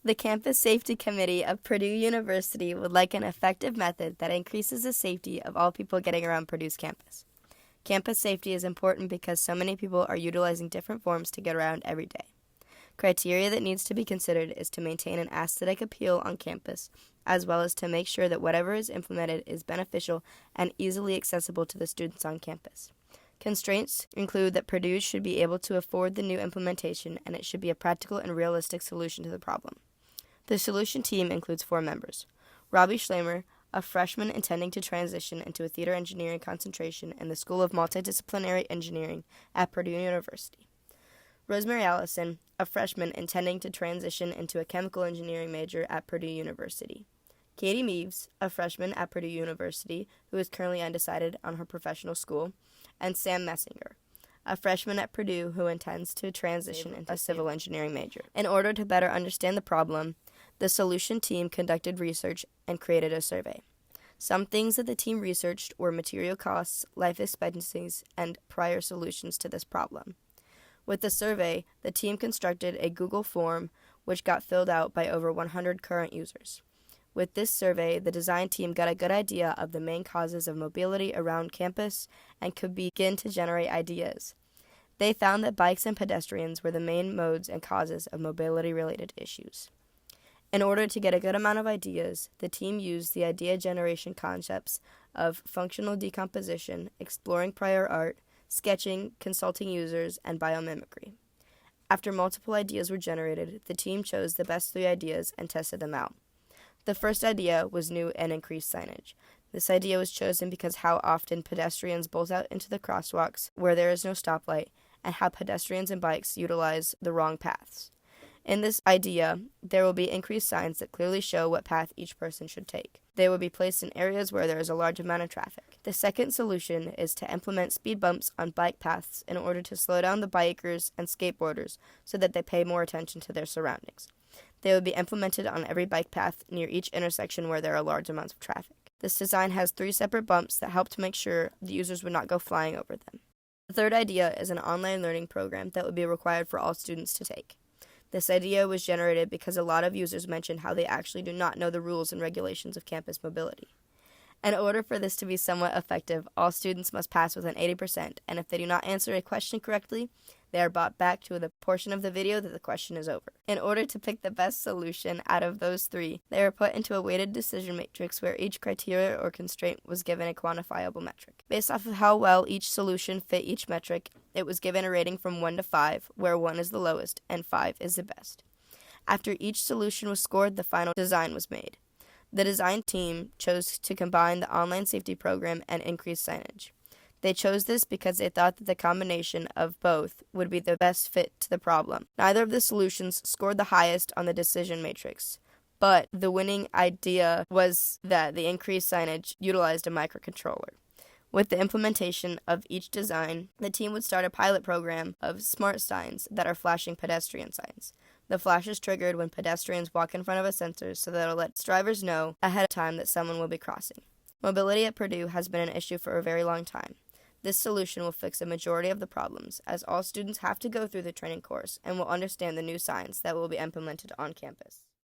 The Campus Safety Committee of Purdue University would like an effective method that increases the safety of all people getting around Purdue's campus. Campus safety is important because so many people are utilizing different forms to get around every day. Criteria that needs to be considered is to maintain an aesthetic appeal on campus, as well as to make sure that whatever is implemented is beneficial and easily accessible to the students on campus. Constraints include that Purdue should be able to afford the new implementation, and it should be a practical and realistic solution to the problem. The solution team includes 4 members: Robbie Schlemer, a freshman intending to transition into a theater engineering concentration in the School of Multidisciplinary Engineering at Purdue University; Rosemary Allison, a freshman intending to transition into a chemical engineering major at Purdue University; Katie Meaves, a freshman at Purdue University who is currently undecided on her professional school; and Sam Messinger, a freshman at Purdue who intends to transition into a civil engineering major. In order to better understand the problem, the solution team conducted research and created a survey. Some things that the team researched were material costs, life expectancies, and prior solutions to this problem. With the survey, the team constructed a Google form which got filled out by over 100 current users. With this survey, the design team got a good idea of the main causes of mobility around campus and could begin to generate ideas. They found that bikes and pedestrians were the main modes and causes of mobility-related issues. In order to get a good amount of ideas, the team used the idea generation concepts of functional decomposition, exploring prior art, sketching, consulting users, and biomimicry. After multiple ideas were generated, the team chose the best 3 ideas and tested them out. The first idea was new and increased signage. This idea was chosen because how often pedestrians bolt out into the crosswalks where there is no stoplight, and how pedestrians and bikes utilize the wrong paths. In this idea, there will be increased signs that clearly show what path each person should take. They will be placed in areas where there is a large amount of traffic. The second solution is to implement speed bumps on bike paths in order to slow down the bikers and skateboarders so that they pay more attention to their surroundings. They will be implemented on every bike path near each intersection where there are large amounts of traffic. This design has 3 separate bumps that help to make sure the users would not go flying over them. The third idea is an online learning program that would be required for all students to take. This idea was generated because a lot of users mentioned how they actually do not know the rules and regulations of campus mobility. In order for this to be somewhat effective, all students must pass with an 80%, and if they do not answer a question correctly, they are brought back to the portion of the video that the question is over. In order to pick the best solution out of those 3, they were put into a weighted decision matrix where each criteria or constraint was given a quantifiable metric. Based off of how well each solution fit each metric, it was given a rating from 1 to 5, where 1 is the lowest and 5 is the best. After each solution was scored, the final design was made. The design team chose to combine the online safety program and increased signage. They chose this because they thought that the combination of both would be the best fit to the problem. Neither of the solutions scored the highest on the decision matrix, but the winning idea was that the increased signage utilized a microcontroller. With the implementation of each design, the team would start a pilot program of smart signs that are flashing pedestrian signs. The flash is triggered when pedestrians walk in front of a sensor so that it'll let drivers know ahead of time that someone will be crossing. Mobility at Purdue has been an issue for a very long time. This solution will fix a majority of the problems, as all students have to go through the training course and will understand the new signs that will be implemented on campus.